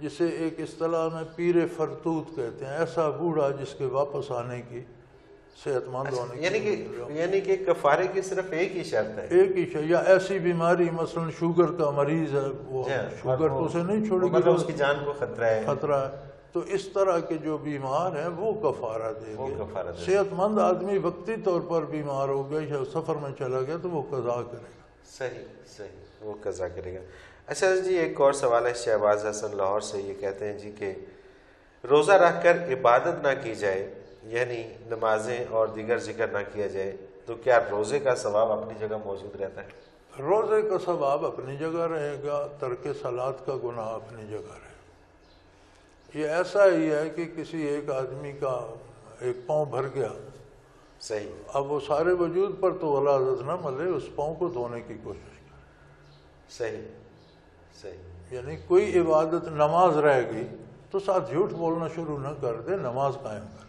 جسے ایک اصطلاح میں پیر فرتوت کہتے ہیں، ایسا بوڑھا جس کے واپس آنے کی، صحت مند ہونے کی، یعنی کہ کفارے کی صرف ایک ہی شرط ہے، ایک ہی شرط، یا ایسی بیماری مثلا شوگر کا مریض ہے، وہ شوگر تو اسے نہیں چھوڑے گی، اس کی جان کو خطرہ ہے، تو اس طرح کے جو بیمار ہیں وہ کفارہ دیں گے۔ صحت مند آدمی وقتی طور پر بیمار ہو گیا یا سفر میں چلا گیا تو وہ قضا کرے گا۔ صحیح، وہ قضا کرے گا۔ اچھا جی، ایک اور سوال ہے شہباز حسن لاہور سے، یہ کہتے ہیں جی کہ روزہ رکھ کر عبادت نہ کی جائے، یعنی نمازیں اور دیگر ذکر نہ کیا جائے، تو کیا روزے کا ثواب اپنی جگہ موجود رہتا ہے؟ روزے کا ثواب اپنی جگہ رہے گا، ترک صلاۃ کا گناہ اپنی جگہ رہے گا۔ یہ ایسا ہی ہے کہ کسی ایک آدمی کا ایک پاؤں بھر گیا، صحیح، اب وہ سارے وجود پر تو غلاظت نہ ملے، اس پاؤں کو دھونے کی کوشش کرے۔ صحیح، یعنی کوئی عبادت، نماز رہ گئی تو ساتھ جھوٹ بولنا شروع نہ کر دے، نماز قائم کرے۔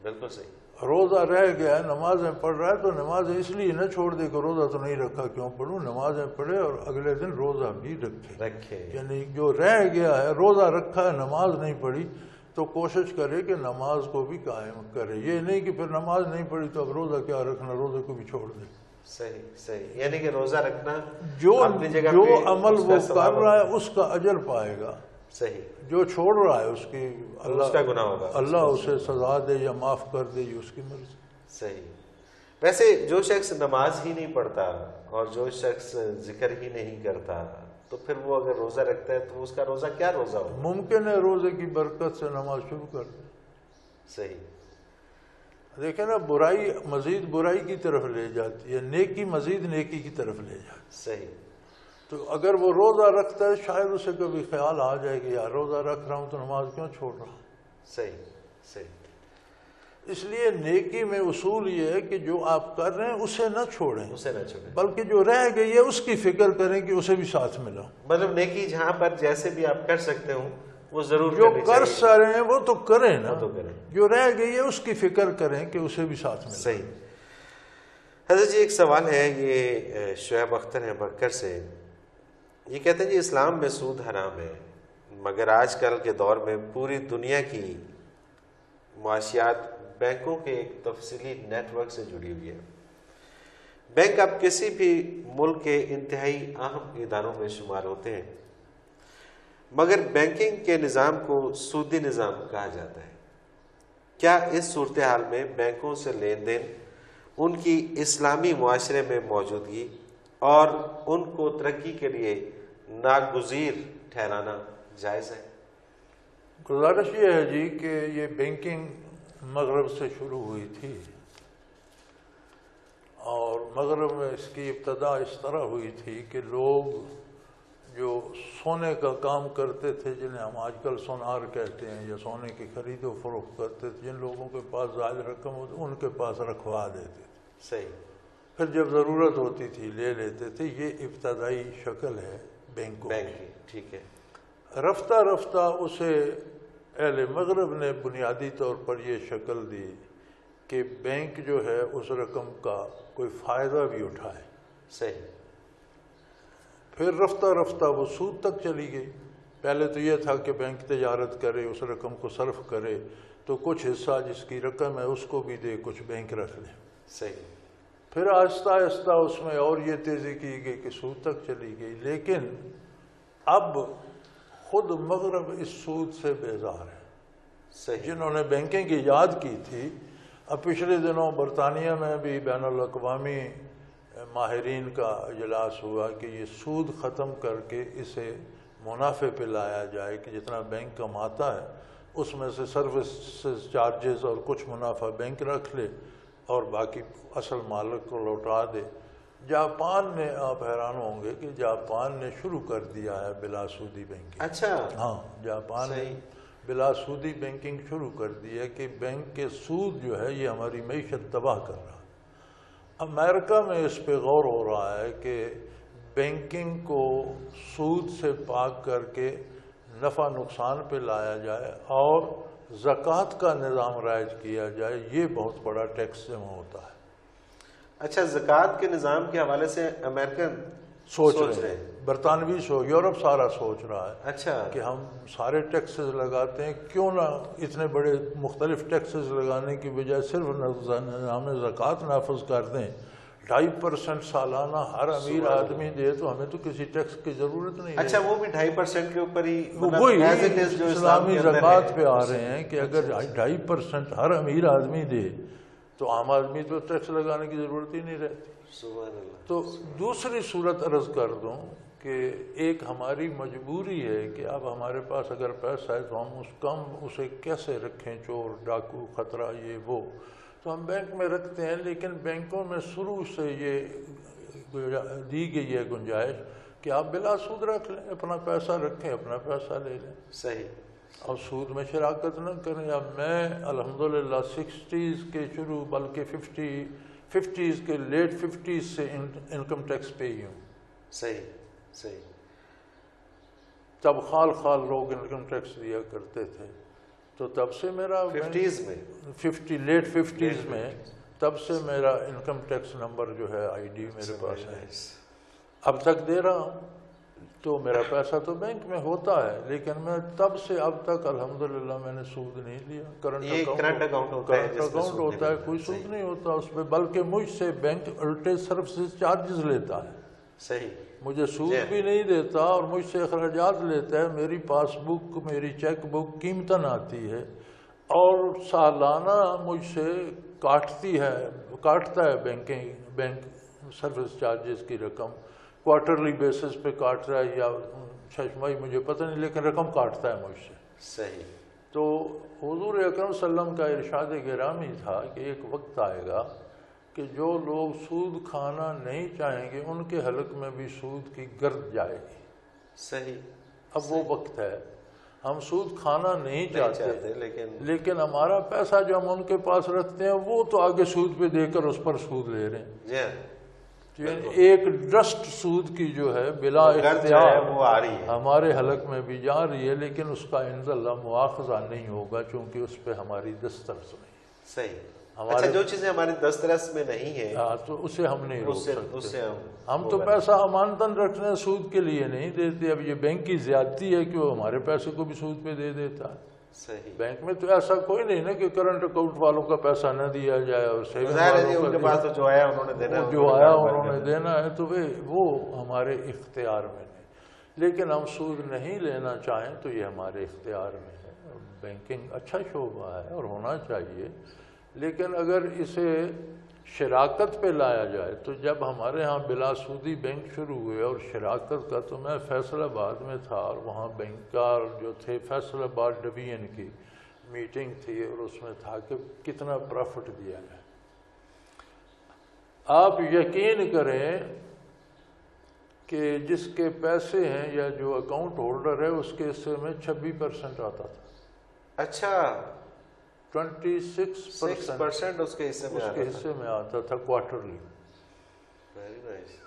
بالکل صحیح۔ روزہ رہ گیا ہے، نمازیں پڑھ رہا ہے تو نمازیں اس لیے نہ چھوڑ دے کہ روزہ تو نہیں رکھا، کیوں پڑھوں، نمازیں پڑھے اور اگلے دن روزہ بھی رکھے۔ یعنی جو رہ گیا ہے، روزہ رکھا ہے نماز نہیں پڑھی تو کوشش کرے کہ نماز کو بھی قائم کرے، یہ نہیں کہ پھر نماز نہیں پڑھی تو اب روزہ کیا رکھنا، روزے کو بھی چھوڑ دے۔ صحیح، یعنی کہ روزہ رکھنا جو عمل وہ کر رہا ہے اس کا اجر پائے گا، صحیح، جو چھوڑ رہا ہے اس کی اس کا گناہ ہوگا، اللہ اسے سزا دے یا معاف کر دے، یہ اس کی مرضی۔ صحیح۔ ویسے جو شخص نماز ہی نہیں پڑھتا اور جو شخص ذکر ہی نہیں کرتا، تو پھر وہ اگر روزہ رکھتا ہے تو اس کا روزہ کیا روزہ ہوگا؟ ممکن ہے روزے کی برکت سے نماز شروع کر دے۔ صحیح، دیکھیں نا، برائی مزید برائی کی طرف لے جاتی ہے، نیکی مزید نیکی کی طرف لے جاتی ہے۔ صحیح۔ تو اگر وہ روزہ رکھتا ہے شاید اسے کبھی خیال آ جائے کہ یار روزہ رکھ رہا ہوں تو نماز کیوں چھوڑ رہا ہوں۔ صحیح۔ اس لیے نیکی میں اصول یہ ہے کہ جو آپ کر رہے ہیں اسے نہ چھوڑیں، بلکہ جو رہ گئی ہے اس کی فکر کریں کہ اسے بھی ساتھ ملا۔ مطلب نیکی جہاں پر جیسے بھی آپ کر سکتے ہوں وہ ضرور جو کر رہے ہیں وہ تو کریں نا، جو رہ گئی ہے اس کی فکر کریں کہ اسے بھی ساتھ ملا۔ صحیح۔ حضرت جی، ایک سوال ہے، یہ شعیب اختر ہیں بکر سے، یہ کہتے ہیں جی اسلام میں سود حرام ہے، مگر آج کل کے دور میں پوری دنیا کی معاشیات بینکوں کے ایک تفصیلی نیٹ ورک سے جڑی ہوئی ہے۔ بینک اب کسی بھی ملک کے انتہائی اہم اداروں میں شمار ہوتے ہیں، مگر بینکنگ کے نظام کو سودی نظام کہا جاتا ہے۔ کیا اس صورتحال میں بینکوں سے لین دین، ان کی اسلامی معاشرے میں موجودگی اور ان کو ترقی کے لیے ناگزیر ٹھہرانا جائز ہے؟ گزارش یہ ہے جی کہ یہ بینکنگ مغرب سے شروع ہوئی تھی، اور مغرب میں اس کی ابتدا اس طرح ہوئی تھی کہ لوگ جو سونے کا کام کرتے تھے، جنہیں ہم آج کل سونار کہتے ہیں، یا سونے کی خرید و فروخت کرتے تھے، جن لوگوں کے پاس زائد رقم ہوتی ان کے پاس رکھوا دیتے تھے، صحیح، پھر جب ضرورت ہوتی تھی لے لیتے تھے۔ یہ ابتدائی شکل ہے بینکوں کی، ٹھیک ہے۔ رفتہ رفتہ اسے اہل مغرب نے بنیادی طور پر یہ شکل دی کہ بینک جو ہے اس رقم کا کوئی فائدہ بھی اٹھائے۔ صحیح۔ پھر رفتہ رفتہ وہ سود تک چلی گئی۔ پہلے تو یہ تھا کہ بینک تجارت کرے، اس رقم کو صرف کرے تو کچھ حصہ جس کی رقم ہے اس کو بھی دے، کچھ بینک رکھ لے۔ صحیح۔ پھر آہستہ آہستہ اس میں اور یہ تیزی کی گئی کہ سود تک چلی گئی، لیکن اب خود مغرب اس سود سے بیزار ہے۔ صحیح۔ جنہوں نے بینکنگ کی ایجاد کی تھی، اب پچھلے دنوں برطانیہ میں بھی بین الاقوامی ماہرین کا اجلاس ہوا کہ یہ سود ختم کر کے اسے منافع پہ لایا جائے، کہ جتنا بینک کماتا ہے اس میں سے سروسز چارجز اور کچھ منافع بینک رکھ لے اور باقی اصل مالک کو لوٹا دے۔ جاپان نے، آپ حیران ہوں گے کہ جاپان نے شروع کر دیا ہے بلا سودی بینکنگ۔ اچھا، ہاں، جاپان نے بلا سودی بینکنگ شروع کر دی ہے کہ بینک کے سود جو ہے یہ ہماری معیشت تباہ کر رہا ہے۔ امریکہ میں اس پہ غور ہو رہا ہے کہ بینکنگ کو سود سے پاک کر کے نفع نقصان پہ لایا جائے اور زکوٰۃ کا نظام رائج کیا جائے، یہ بہت بڑا ٹیکس جمع ہوتا ہے۔ اچھا، زکوٰۃ کے نظام کے حوالے سے امریکن سوچ رہے ہیں، برطانوی یورپ سارا سوچ رہا ہے اچھا کہ ہم سارے ٹیکسز لگاتے ہیں، کیوں نہ اتنے بڑے مختلف ٹیکسز لگانے کی بجائے صرف نظام زکوٰۃ نافذ کر دیں، 2.5% سالانہ ہر امیر آدمی دے تو ہمیں تو کسی ٹیکس کی ضرورت نہیں ہے۔ اچھا وہ بھی 2.5% کے اوپر ہی وہی اسلامی زکوٰۃ پہ آ رہے ہیں کہ اگر 2.5% ہر امیر آدمی دے تو عام آدمی تو ٹیکس لگانے کی ضرورت ہی نہیں رہتی۔ سبحان اللہ۔ تو دوسری صورت عرض کر دوں کہ ایک ہماری مجبوری ہے کہ اب ہمارے پاس اگر پیسہ ہے تو ہم اسے کیسے رکھیں، چور ڈاکو خطرہ یہ وہ، تو ہم بینک میں رکھتے ہیں، لیکن بینکوں میں شروع سے یہ دی گئی ہے گنجائش کہ آپ بلا سود رکھ لیں، اپنا پیسہ رکھیں، اپنا پیسہ لے لیں، صحیح، اور سود میں شراکت نہ کریں۔ اب میں الحمدللہ 60s کے شروع بلکہ 50s کے لیٹ 50s سے انکم ٹیکس پے ہی ہوں۔ صحیح صحیح۔ تب خال لوگ انکم ٹیکس دیا کرتے تھے، تو تب سے میرا 50s میں لیٹ 50s میں تب سے میرا انکم ٹیکس نمبر جو ہے آئی ڈی میرے پاس ہے، اب تک دے رہا ہوں۔ تو میرا پیسہ تو بینک میں ہوتا ہے، لیکن میں تب سے اب تک الحمدللہ میں نے سود نہیں لیا۔ کرنٹ اکاؤنٹ ہوتا ہے، کوئی سود نہیں ہوتا اس پہ، بلکہ مجھ سے بینک الٹے سروسز چارجز لیتا ہے۔ صحیح، مجھے سود بھی نہیں دیتا اور مجھ سے اخراجات لیتا ہے۔ میری پاس بک، میری چیک بک قیمتاً آتی ہے اور سالانہ مجھ سے کاٹتا ہے بینک سروس چارجز کی رقم، کوارٹرلی بیسس پہ کاٹ رہا ہے یا چھمائی مجھے پتہ نہیں، لیکن رقم کاٹتا ہے مجھ سے۔ صحیح۔ تو حضور اکرم صلی اللہ علیہ وسلم کا ارشاد گرامی تھا کہ ایک وقت آئے گا کہ جو لوگ سود کھانا نہیں چاہیں گے ان کے حلق میں بھی سود کی گرد جائے گی۔ صحیح۔ اب وہ وقت ہے، ہم سود کھانا نہیں چاہتے، لیکن ہمارا پیسہ جو ہم ان کے پاس رکھتے ہیں وہ تو آگے سود پہ دے کر اس پر سود لے رہے ہیں۔ ایک ڈسٹ سود کی جو ہے بلا اختیار وہ آ رہی ہے، ہمارے حلق میں بھی جا رہی ہے، لیکن اس کا انشاءاللہ مواخذہ نہیں ہوگا چونکہ اس پہ ہماری دسترس نہیں ہے۔ صحیح۔ اچھا، جو چیزیں ہماری دسترس میں نہیں ہیں تو اسے ہم نہیں روک سکتے۔ ہم تو وہ پیسہ امانتاً رکھنے ہیں، سود کے لیے نہیں دیتے۔ اب یہ بینک کی زیادتی ہے کہ وہ ہمارے پیسے کو بھی سود پہ دے دیتا ہے۔ صحیح۔ بینک میں تو ایسا کوئی نہیں نا کہ کرنٹ اکاؤنٹ والوں کا پیسہ نہ دیا جائے اور سیونگ ان کے پاس جو آیا انہوں نے دینا ہے، جو آیا انہوں نے دینا ہے، تو وہ ہمارے اختیار میں نہیں۔ لیکن ہم سود نہیں لینا چاہیں تو یہ ہمارے اختیار میں ہے۔ بینکنگ اچھا شعبہ ہے اور ہونا چاہیے، لیکن اگر اسے شراکت پہ لایا جائے تو جب ہمارے ہاں بلا سودی بینک شروع ہوئے اور شراکت کا، تو میں فیصل آباد میں تھا اور وہاں بینکار جو تھے فیصل آباد ڈویژن کی میٹنگ تھی اور اس میں تھا کہ کتنا پروفٹ دیا جائے۔ آپ یقین کریں کہ جس کے پیسے ہیں یا جو اکاؤنٹ ہولڈر ہے اس کے حصے میں 26% آتا تھا۔ اچھا، 26% اس کے حصے میں آتا تھا کوارٹرلی۔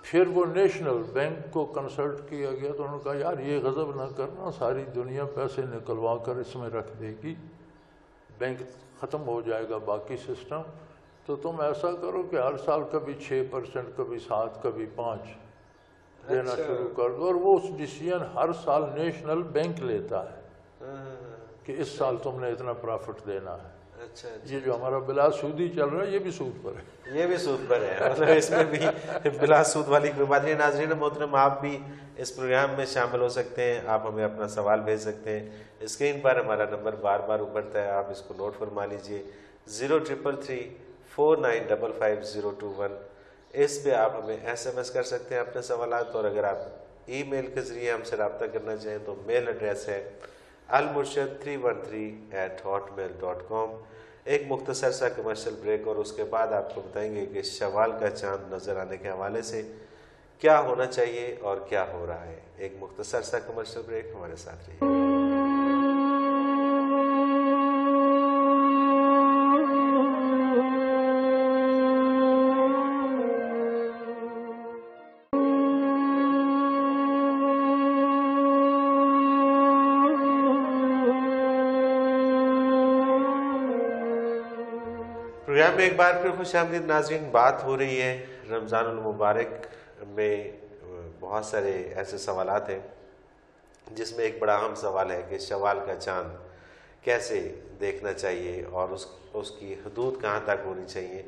پھر وہ نیشنل بینک کو کنسلٹ کیا گیا تو انہوں نے کہا یار یہ غضب نہ کرنا، ساری دنیا پیسے نکلوا کر اس میں رکھ دے گی، بینک ختم ہو جائے گا باقی سسٹم، تو تم ایسا کرو کہ ہر سال کبھی 6%، کبھی 7، کبھی 5 دینا شروع کر دو، اور وہ ڈیسیژن ہر سال نیشنل بینک لیتا ہے کہ اس سال تم نے اتنا پروفٹ دینا ہے۔ یہ جو ہمارا بلا سودی چل رہا ہے یہ بھی سود پر ہے، یہ بھی سود پر ہے، مطلب اس میں بھی بلا سود والی کوئی بات نہیں۔ ناظرین محترم، آپ بھی اس پروگرام میں شامل ہو سکتے ہیں، آپ ہمیں اپنا سوال بھیج سکتے ہیں۔ اسکرین پر ہمارا نمبر بار بار ابھرتا ہے، آپ اس کو نوٹ فرما لیجئے، 0333 4955 اس پہ آپ ہمیں SMS کر سکتے ہیں اپنے سوالات، اور اگر آپ ای میل کے ذریعے ہم سے رابطہ کرنا چاہیں تو میل ایڈریس ہے almurshid313@hotmail.com۔ ایک مختصر سا کمرشل بریک اور اس کے بعد آپ کو بتائیں گے کہ شوال کا چاند نظر آنے کے حوالے سے کیا ہونا چاہیے اور کیا ہو رہا ہے۔ ایک مختصر سا کمرشل بریک، ہمارے ساتھ رہیے۔ پروگرام میں ایک بار پھر خوش آمدید ناظرین۔ بات ہو رہی ہے رمضان المبارک میں بہت سارے ایسے سوالات ہیں جس میں ایک بڑا اہم سوال ہے کہ شوال کا چاند کیسے دیکھنا چاہیے اور اس کی حدود کہاں تک ہونی چاہیے،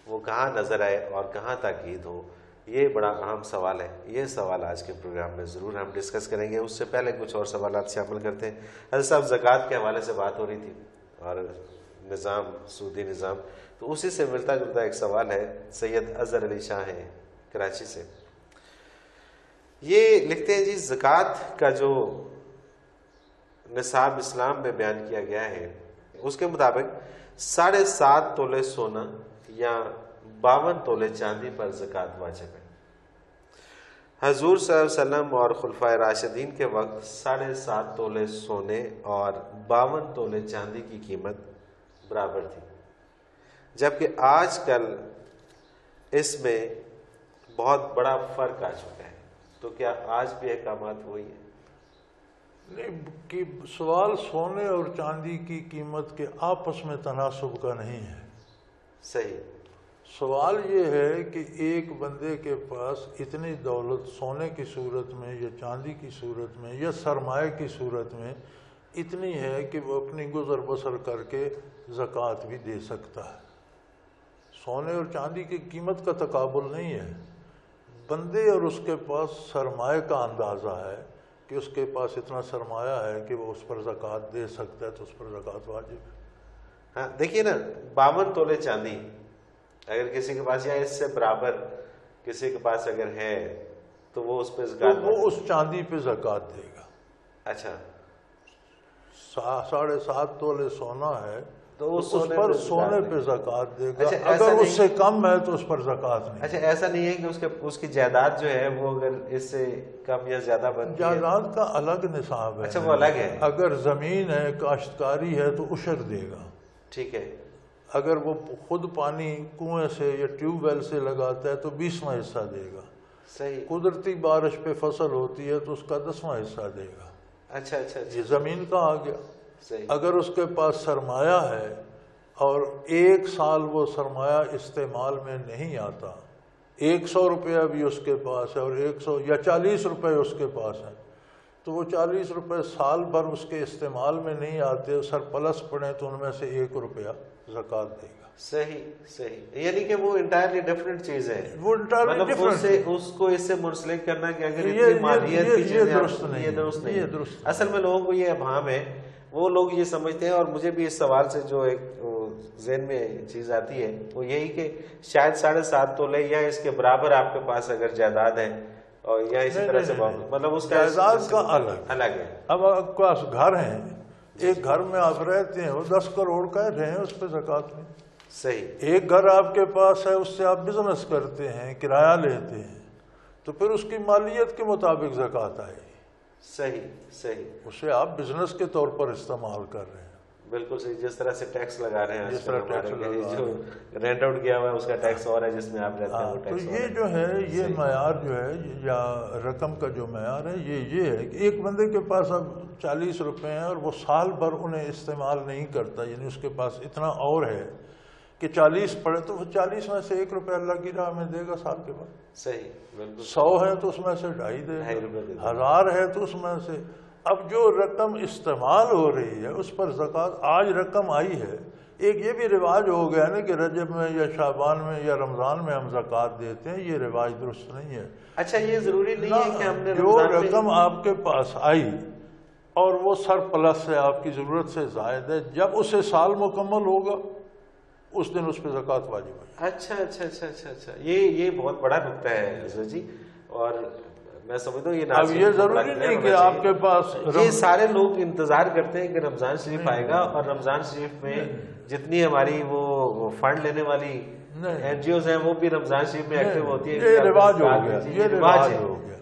وہ کہاں نظر آئے اور کہاں تک عید ہو، یہ بڑا اہم سوال ہے۔ یہ سوال آج کے پروگرام میں ضرور ہم ڈسکس کریں گے۔ اس سے پہلے کچھ اور سوالات شامل کرتے ہیں۔ حضرت صاحب، زکوٰۃ کے حوالے سے بات ہو رہی تھی اور نظام، سودی نظام، تو اسی سے ملتا جلتا ایک سوال ہے۔ سید اظہر علی شاہ ہیں کراچی سے، یہ لکھتے ہیں جی زکوٰۃ کا جو نصاب اسلام میں بیان کیا گیا ہے اس کے مطابق 7.5 تولے سونا یا 52 تولے چاندی پر زکوٰۃ واجب ہے۔ حضور صلی اللہ علیہ وسلم اور خلفائے راشدین کے وقت 7.5 تولے سونے اور 52 تولے چاندی کی قیمت برابر تھی، جبکہ آج کل اس میں بہت بڑا فرق آ چکا ہے۔ تو کیا آج بھی احکامات وہی ہیں؟ نہیں، کہ سوال سونے اور چاندی کی قیمت کے آپس میں تناسب کا نہیں ہے۔ صحیح۔ سوال یہ ہے کہ ایک بندے کے پاس اتنی دولت سونے کی صورت میں یا چاندی کی صورت میں یا سرمایہ کی صورت میں اتنی ہے کہ وہ اپنی گزر بسر کر کے زکوٰۃ بھی دے سکتا ہے۔ سونے اور چاندی کی قیمت کا تقابل نہیں ہے، بندے اور اس کے پاس سرمایہ کا اندازہ ہے کہ اس کے پاس اتنا سرمایہ ہے کہ وہ اس پر زکوٰۃ دے سکتا ہے، تو اس پر زکوٰۃ واجب ہے۔ ہاں دیکھیے نا، 52 تولے چاندی اگر کسی کے پاس یا اس سے برابر کسی کے پاس اگر ہے تو وہ اس پہ زکوٰۃ، تو وہ اس چاندی پہ زکوٰۃ دے گا۔ اچھا، 7.5 تولے سونا ہے تو اس پر سونے پہ زکوٰۃ دے گا۔ اچھا، اگر اس سے کم ہے تو اس پر زکوٰۃ نہیں۔ اچھا، ایسا نہیں ہے کہ اس کی جائیداد جو ہے وہ اگر اس سے کم یا زیادہ بنتی ہے؟ جائیداد کا الگ نصاب ہے۔ اچھا، وہ الگ ہے۔ اگر زمین ہے، کاشتکاری ہے تو عشر دے گا۔ ٹھیک ہے۔ اگر وہ خود پانی کنویں سے یا ٹیوب ویل سے لگاتا ہے تو 20واں حصہ دے گا۔ صحیح۔ قدرتی بارش پہ فصل ہوتی ہے تو اس کا 10واں حصہ دے گا۔ اچھا اچھا، یہ زمین کا آ گیا۔ صحیح۔ اگر اس کے پاس سرمایہ ہے اور 1 سال وہ سرمایہ استعمال میں نہیں آتا، 100 روپیہ بھی اس کے پاس ہے اور 100 یا 40 روپے اس کے پاس ہے، تو وہ 40 روپے سال بھر اس کے استعمال میں نہیں آتے، سرپلس پڑے تو ان میں سے 1 روپیہ زکوٰۃ دے گا۔ صحیح صحیح، یعنی کہ وہ انٹائرلی ڈفرینٹ چیز ہے۔ وہ انٹائرلی ڈفرینٹ، اس کو اس سے منسلک کرنا کہ اگر یہ درست نہیں، یہ درست نہیں۔ یہ درست۔ اصل میں لوگوں کو یہ ابہام ہے، وہ لوگ یہ سمجھتے ہیں، اور مجھے بھی اس سوال سے جو ایک ذہن میں چیز آتی ہے وہ یہی کہ شاید 7.5 تولے یا اس کے برابر آپ کے پاس اگر جائیداد ہے اور یا اسی طرح سے مطلب اس کا جائیداد کا الگ ہے۔ اب آپ کے پاس گھر ہیں، ایک گھر میں آپ رہتے ہیں، وہ 10 کروڑ کا رہے ہیں، اس پہ زکوٰۃ نہیں۔ صحیح۔ ایک گھر آپ کے پاس ہے، اس سے آپ بزنس کرتے ہیں، کرایہ لیتے ہیں، تو پھر اس کی مالیت کے مطابق زکوٰۃ آئے گی۔ صحیح صحیح، اسے آپ بزنس کے طور پر استعمال کر رہے ہیں۔ بالکل صحیح، جس طرح سے ٹیکس لگا رہے ہیں، جس طرح ٹیکس لگا رہے ہیں، جو رینٹ آؤٹ کیا ہوا ہے اس کا ٹیکس اور ہے، جس میں آپ رہتے ہیں وہ تو ٹیکس اور یہ جو ہے، یہ معیار جو ہے یا رقم کا جو معیار ہے یہ ہے کہ ایک بندے کے پاس اب 40 روپے ہیں اور وہ سال بھر انہیں استعمال نہیں کرتا، یعنی اس کے پاس اتنا اور ہے کہ 40 پڑے تو وہ 40 میں سے 1 روپے اللہ کی راہ میں دے گا سال کے بعد۔ صحیح، بالکل۔ 100 ہے تو اس میں سے 2.5 دے گا، 1000 ہے تو اس میں سے۔ اب جو رقم استعمال ہو رہی ہے اس پر زکوٰۃ آج رقم آئی ہے۔ ایک یہ بھی رواج ہو گیا نا کہ رجب میں یا شعبان میں یا رمضان میں ہم زکوٰۃ دیتے ہیں، یہ رواج درست نہیں ہے۔ اچھا، یہ ضروری نہیں ہے کہ ہم نے جو رقم آپ کے پاس آئی اور وہ سرپلس ہے، آپ کی ضرورت سے زائد ہے، جب اسے سال مکمل ہوگا اس دن اس پہ زکوٰۃ واجب ہے۔ اچھا اچھا اچھا اچھا اچھا، یہ بہت بڑا نکتہ ہے حضرت جی، اور میں سمجھتا ہوں اب یہ ضروری نہیں کہ آپ کے پاس یہ سارے لوگ انتظار کرتے ہیں کہ رمضان شریف آئے گا اور رمضان شریف میں جتنی ہماری وہ فنڈ لینے والی این جی اوز ہیں وہ بھی رمضان شریف میں ایکٹیو ہوتی ہے۔ یہ رواج ہو گیا، یہ رواج ہو گیا۔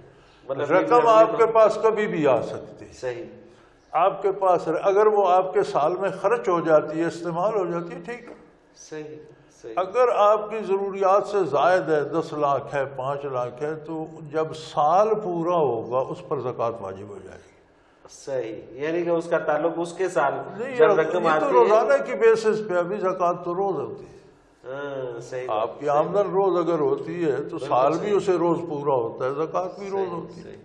مطلب رقم آپ کے پاس کبھی بھی آ سکتی ہے۔ صحیح۔ آپ کے پاس اگر وہ آپ کے سال میں خرچ ہو جاتی ہے، استعمال ہو جاتی ہے، ٹھیک ہے۔ صحیح صحیح۔ اگر آپ کی ضروریات سے زائد ہے، 10 لاکھ ہے، 5 لاکھ ہے، تو جب سال پورا ہوگا اس پر زکوٰۃ واجب ہو جائے گی۔ صحیح، یعنی کہ اس کا تعلق اس کے سال نہیں، جب رقم یہ آتی تو ہے روزانہ کی بیسس پہ، ابھی زکوٰۃ تو روز ہوتی ہے۔ صحیح آپ کی آمدن روز اگر ہوتی ہے تو سال بھی اسے روز پورا ہوتا ہے، زکوٰۃ بھی روز ہوتی ہے۔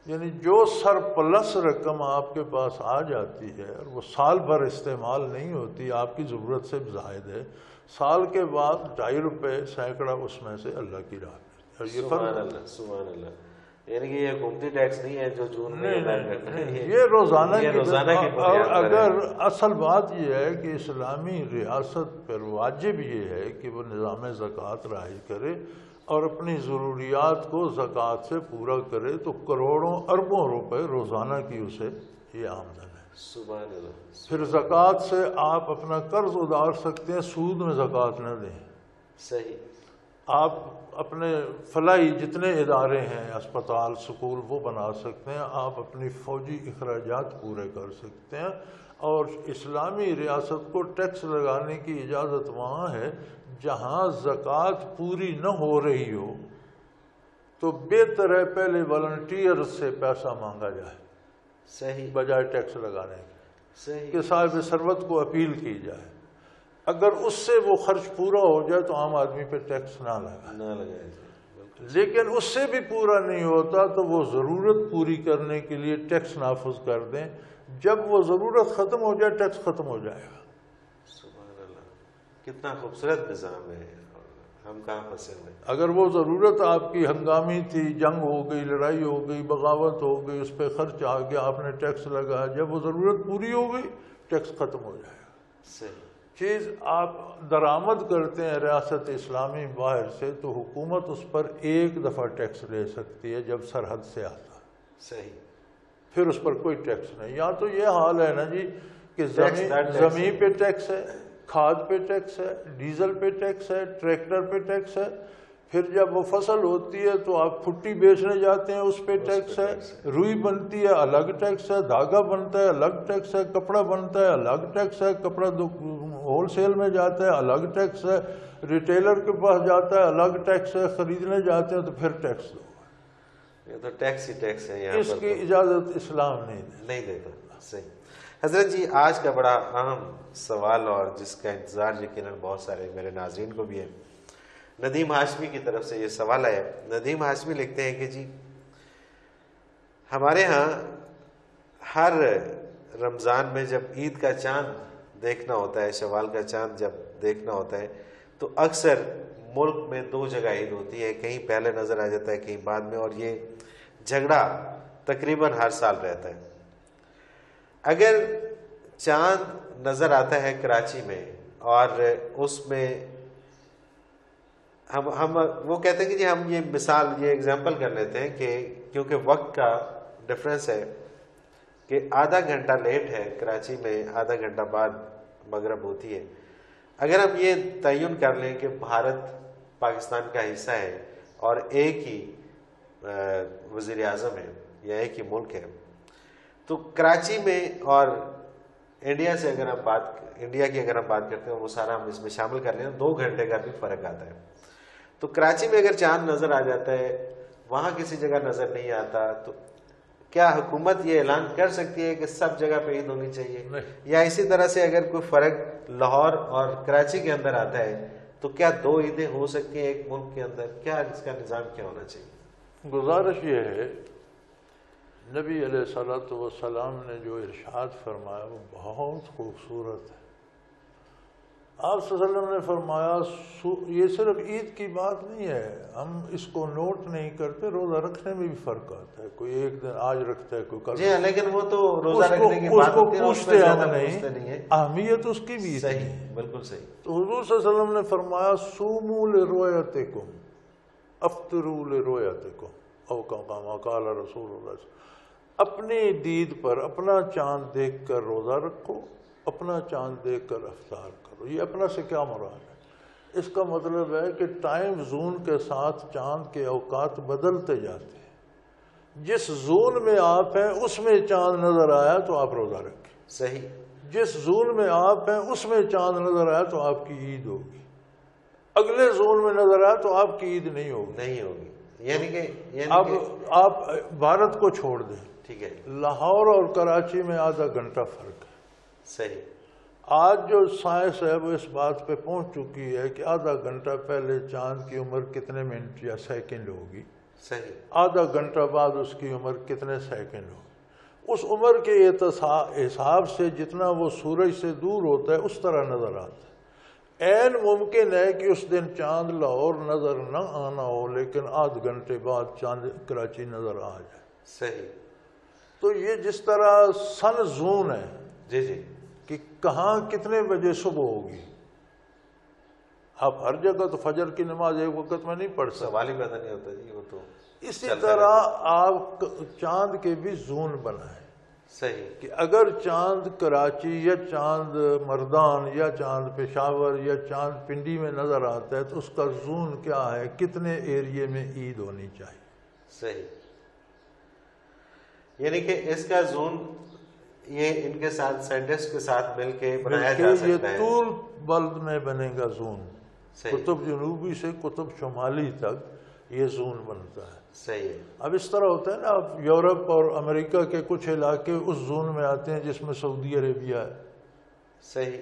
یعنی جو سرپلس رقم آپ کے پاس آ جاتی ہے اور وہ سال بھر استعمال نہیں ہوتی، آپ کی ضرورت سے زائد ہے، سال کے بعد 2.5 روپے سینکڑا اس میں سے اللہ کی راہ میں۔ سبحان اللہ، سبحان اللہ۔ یعنی کہ یہ حکومتی ٹیکس نہیں ہے جو جون میں یہ روزانہ کی، اور اگر ہے۔ اصل بات یہ ہے کہ اسلامی ریاست پر واجب یہ ہے کہ وہ نظام زکوٰۃ رائج کرے اور اپنی ضروریات کو زکوٰۃ سے پورا کرے، تو کروڑوں اربوں روپے روزانہ کی اسے یہ آمدن ہے۔ سبحان اللہ۔ پھر زکوٰۃ سے آپ اپنا قرض اتار سکتے ہیں، سود میں زکوٰۃ نہ دیں۔ صحیح۔ آپ اپنے فلاحی جتنے ادارے ہیں، اسپتال، سکول، وہ بنا سکتے ہیں، آپ اپنی فوجی اخراجات پورے کر سکتے ہیں، اور اسلامی ریاست کو ٹیکس لگانے کی اجازت وہاں ہے جہاں زکوٰۃ پوری نہ ہو رہی ہو، تو بہتر ہے پہلے والنٹیئر سے پیسہ مانگا جائے، صحیح، بجائے ٹیکس لگانے کے، صحیح، کہ صاحب ثروت کو اپیل کی جائے۔ اگر اس سے وہ خرچ پورا ہو جائے تو عام آدمی پہ ٹیکس نہ لگائے، لیکن اس سے بھی پورا نہیں ہوتا تو وہ ضرورت پوری کرنے کے لیے ٹیکس نافذ کر دیں۔ جب وہ ضرورت ختم ہو جائے ٹیکس ختم ہو جائے گا۔ سبحان اللہ، کتنا خوبصورت نظام ہے، ہم کہاں پھنسے ہوئے۔ اگر وہ ضرورت آپ کی ہنگامی تھی، جنگ ہو گئی، لڑائی ہو گئی، بغاوت ہو گئی، اس پہ خرچ آ گیا، آپ نے ٹیکس لگایا، جب وہ ضرورت پوری ہو گئی ٹیکس ختم ہو جائے گا۔ صحیح چیز آپ درآمد کرتے ہیں ریاست اسلامی باہر سے، تو حکومت اس پر ایک دفعہ ٹیکس لے سکتی ہے جب سرحد سے آتا ہے، صحیح، پھر اس پر کوئی ٹیکس نہیں۔ یا تو یہ حال ہے نا جی کہ زمین پہ ٹیکس ہے، کھاد پہ ٹیکس ہے، ڈیزل پہ ٹیکس ہے، ٹریکٹر پہ ٹیکس ہے، پھر جب وہ فصل ہوتی ہے تو آپ پھٹی بیچنے جاتے ہیں، اس پہ ٹیکس ہے، روئی بنتی ہے الگ ٹیکس ہے، دھاگا بنتا ہے الگ ٹیکس ہے، کپڑا بنتا ہے الگ ٹیکس ہے، کپڑا ہول سیل میں جاتا ہے الگ ٹیکس ہے، ریٹیلر کے پاس جاتا ہے الگ ٹیکس ہے، خریدنے جاتے ہیں تو پھر ٹیکس دو۔ یہ تو ٹیکس ہی ٹیکس ہے یہاں پر، اس کی اجازت اسلام نہیں دیتا۔ صحیح۔ حضرت جی، آج کا بڑا اہم سوال اور جس کا انتظار یقیناً بہت سارے میرے ناظرین کو بھی ہے، ندیم ہاشمی کی طرف سے یہ سوال ہے۔ ندیم ہاشمی لکھتے ہیں کہ جی، ہمارے ہاں ہر رمضان میں جب عید کا چاند دیکھنا ہوتا ہے، شوال کا چاند جب دیکھنا ہوتا ہے، تو اکثر ملک میں 2 جگہ عید ہوتی ہے، کہیں پہلے نظر آ جاتا ہے کہیں بعد میں، اور یہ جھگڑا تقریباً ہر سال رہتا ہے۔ اگر چاند نظر آتا ہے کراچی میں اور اس میں ہم وہ کہتے ہیں کہ جی، ہم یہ مثال، یہ ایگزامپل کر لیتے ہیں کہ کیونکہ وقت کا ڈفرینس ہے کہ آدھا گھنٹہ لیٹ ہے کراچی میں، آدھا گھنٹہ بعد مغرب ہوتی ہے۔ اگر ہم یہ تعین کر لیں کہ بھارت پاکستان کا حصہ ہے اور ایک ہی وزیر اعظم ہے یا ایک ہی ملک ہے، تو کراچی میں اور انڈیا سے اگر ہم انڈیا کی اگر ہم بات کرتے ہیں، وہ سارا ہم اس میں شامل کر لیں، 2 گھنٹے کا بھی فرق آتا ہے۔ تو کراچی میں اگر چاند نظر آ جاتا ہے، وہاں کسی جگہ نظر نہیں آتا، تو کیا حکومت یہ اعلان کر سکتی ہے کہ سب جگہ پہ عید ہونی چاہیے؟ یا اسی طرح سے اگر کوئی فرق لاہور اور کراچی کے اندر آتا ہے تو کیا 2 عیدیں ہو سکتی ہیں ایک ملک کے اندر؟ کیا اس کا نظام کیا ہونا چاہیے؟ گزارش یہ ہے، نبی علیہ الصلوۃ والسلام نے جو ارشاد فرمایا وہ بہت خوبصورت ہے۔ آپ صلی اللہ علیہ وسلم نے فرمایا، یہ صرف عید کی بات نہیں ہے، ہم اس کو نوٹ نہیں کرتے، روزہ رکھنے میں بھی فرق آتا ہے، کوئی ایک دن آج رکھتا ہے، کوئی کل۔ جی ہاں، لیکن وہ تو روزہ رکھنے کی بات ہوتی ہے، پوچھتے ہم نہیں، اہمیت اس کی بھی صحیح، بالکل صحیح۔ تو حضور صلی اللہ علیہ وسلم نے فرمایا، صوموا لرؤیتکم افطروا لرؤیتکم او کما قال رسول اللہ صلی اللہ علیہ وسلم، اپنی دید پر اپنا چاند دیکھ کر روزہ رکھو، اپنا چاند دیکھ کر افطار کرو۔ یہ اپنا سے کیا مراد ہے؟ اس کا مطلب ہے کہ ٹائم زون کے ساتھ چاند کے اوقات بدلتے جاتے ہیں۔ جس زون میں آپ ہیں اس میں چاند نظر آیا تو آپ روزہ رکھیں، صحیح۔ جس زون میں آپ ہیں اس میں چاند نظر آیا تو آپ کی عید ہوگی، اگلے زون میں نظر آیا تو آپ کی عید نہیں ہوگی۔ یعنی کہ اب آپ بھارت کو چھوڑ دیں، ٹھیک ہے، لاہور اور کراچی میں آدھا گھنٹہ فرق ہے، صحیح، آج جو سائنس ہے وہ اس بات پہ پہنچ چکی ہے کہ آدھا گھنٹہ پہلے چاند کی عمر کتنے منٹ یا سیکنڈ ہوگی، صحیح، آدھا گھنٹہ بعد اس کی عمر کتنے سیکنڈ ہوگی۔ اس عمر کے حساب سے جتنا وہ سورج سے دور ہوتا ہے اس طرح نظر آتا ہے۔ عین ممکن ہے کہ اس دن چاند لاہور نظر نہ آنا ہو، لیکن آدھ گھنٹے بعد چاند کراچی نظر آ جائے۔ صحیح۔ تو یہ جس طرح سن زون ہے جی جی، کہ کہاں کتنے بجے صبح ہوگی، آپ ہر جگہ تو فجر کی نماز ایک وقت میں نہیں پڑھ سکتے، سوال ہی پیدا نہیں ہوتا جی، وہ تو اسی طرح آپ چاند کے بھی زون بنائیں۔ صحیح، کہ اگر چاند کراچی یا چاند مردان یا چاند پشاور یا چاند پنڈی میں نظر آتا ہے تو اس کا زون کیا ہے، کتنے ایریے میں عید ہونی چاہیے۔ صحیح، یعنی کہ اس کا زون یہ ان کے ساتھ سائنٹسٹ کے ساتھ مل کے بنایا جا سکتا ہے۔ یہ طول بلد میں بنے گا زون، صحیح، قطب جنوبی سے قطب شمالی تک یہ زون بنتا ہے۔ صحیح ہے، اب اس طرح ہوتا ہے نا، اب یورپ اور امریکہ کے کچھ علاقے اس زون میں آتے ہیں جس میں سعودی عربیہ ہے، صحیح،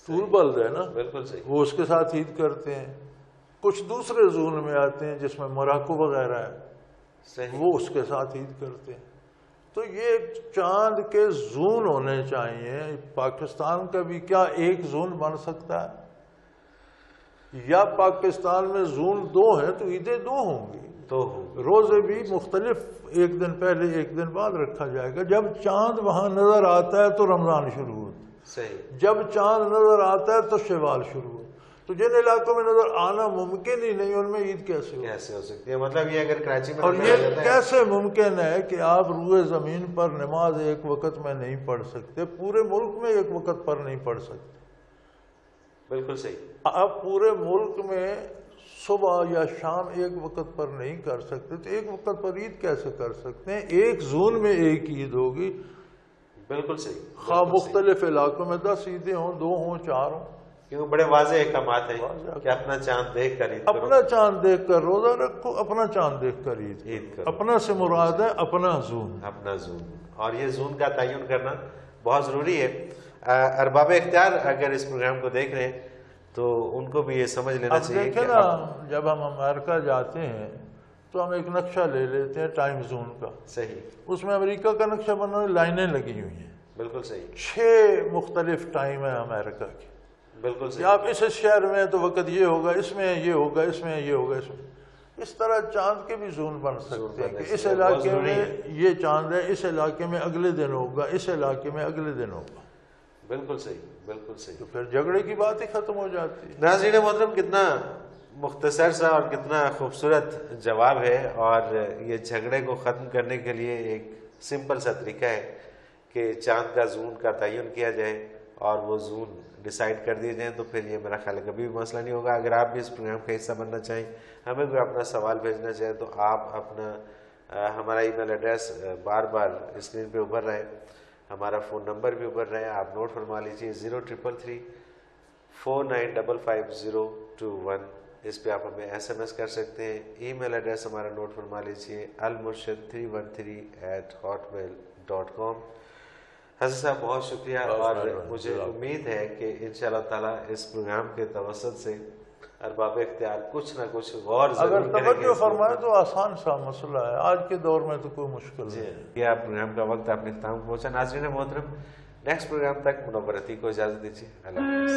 طول بلد ہے نا، بالکل صحیح، وہ اس کے ساتھ عید کرتے ہیں۔ کچھ دوسرے زون میں آتے ہیں جس میں موراکو وغیرہ ہے، صحیح، وہ اس کے ساتھ عید کرتے ہیں۔ تو یہ چاند کے زون ہونے چاہیے۔ پاکستان کا بھی کیا ایک زون بن سکتا ہے؟ یا پاکستان میں زون دو ہیں تو عیدیں دو ہوں گی، تو روزے بھی مختلف، ایک دن پہلے ایک دن بعد رکھا جائے گا۔ جب چاند وہاں نظر آتا ہے تو رمضان شروع ہوتا ہے، صحیح، جب چاند نظر آتا ہے تو شوال شروع ہوتا ہے۔ تو جن علاقوں میں نظر آنا ممکن ہی نہیں، ان میں عید کیسے ہو؟ کیسے ہو سکتی ہے؟ مطلب یہ اگر کراچی میں اور نظر آ یہ جاتا ہے، کیسے ممکن ہے کہ آپ روئے زمین پر نماز ایک وقت میں نہیں پڑھ سکتے، پورے ملک میں ایک وقت پر نہیں پڑھ سکتے؟ بالکل صحیح، آپ پورے ملک میں صبح یا شام ایک وقت پر نہیں کر سکتے تو ایک وقت پر عید کیسے کر سکتے ہیں؟ ایک زون میں ایک عید ہوگی، بالکل صحیح، خواہ مختلف علاقوں میں 10 عیدیں ہوں، 2 ہوں، 4 ہوں۔ کیونکہ بڑے واضح احکامات ہیں کہ اپنا چاند دیکھ کر عید کرو، اپنا چاند دیکھ کر روزہ رکھو، اپنا چاند دیکھ کر عید کرو، اپنا سے مراد ہے اپنا زون، اپنا زون، اور یہ زون کا تعین کرنا بہت ضروری ہے۔ ارباب اختیار اگر اس پروگرام کو دیکھ رہے ہیں تو ان کو بھی یہ سمجھ لینا اب چاہیے دیکھیں کہ نا، جب ہم امریکہ جاتے ہیں تو ہم ایک نقشہ لے لیتے ہیں ٹائم زون کا، صحیح، اس میں امریکہ کا نقشہ بنا ہوئی لائنیں لگی ہوئی ہیں، بالکل صحیح، 6 مختلف ٹائم ہیں امریکہ کے۔ بالکل کہ صحیح، آپ اس شہر میں تو وقت یہ ہوگا، اس میں یہ ہوگا، اس میں یہ ہوگا، اس میں اس طرح چاند کے بھی زون بن سکتے ہیں کہ اس علاقے میں یہ چاند ہے، اس علاقے میں اگلے دن ہوگا، اس علاقے میں اگلے دن ہوگا۔ بالکل صحیح، بالکل صحیح۔ تو پھر جھگڑے کی بات ہی ختم ہو جاتی ہے۔ ناظرین محترم، کتنا مختصر سا اور کتنا خوبصورت جواب ہے، اور یہ جھگڑے کو ختم کرنے کے لیے ایک سمپل سا طریقہ ہے کہ چاند کا زون کا تعین کیا جائے اور وہ زون ڈیسائیڈ کر دیے جائیں، تو پھر یہ میرا خیال ہے کبھی بھی مسئلہ نہیں ہوگا۔ اگر آپ بھی اس پروگرام کا حصہ بننا چاہیں، ہمیں کوئی اپنا سوال بھیجنا چاہیں، تو آپ اپنا ہمارا ای میل ایڈریس بار بار اسکرین پہ ابھر رہا ہے، ہمارا فون نمبر بھی ابھر رہا ہے، آپ نوٹ فرما لیجیے 0333 4955 اس پہ آپ ہمیں SMS کر سکتے ہیں۔ ای میل ایڈریس ہمارا نوٹ فرما لیجیے almurshid313@hotmail.com۔ حضرت صاحب بہت شکریہ، اور مجھے امید ہے کہ انشاءاللہ تعالیٰ اس پروگرام کے توسط سے ارباب اختیار کچھ نہ کچھ غور ضرور اگر کریں گے۔ توجہ فرمائے تو آسان سا مسئلہ ہے، آج کے دور میں تو کوئی مشکل نہیں۔ یہ پروگرام کا وقت اپنے اختتام کو پہنچا۔ ناظرین محترم، نیکسٹ پروگرام تک منورتی کو اجازت دیجیے۔ اللہ حافظ۔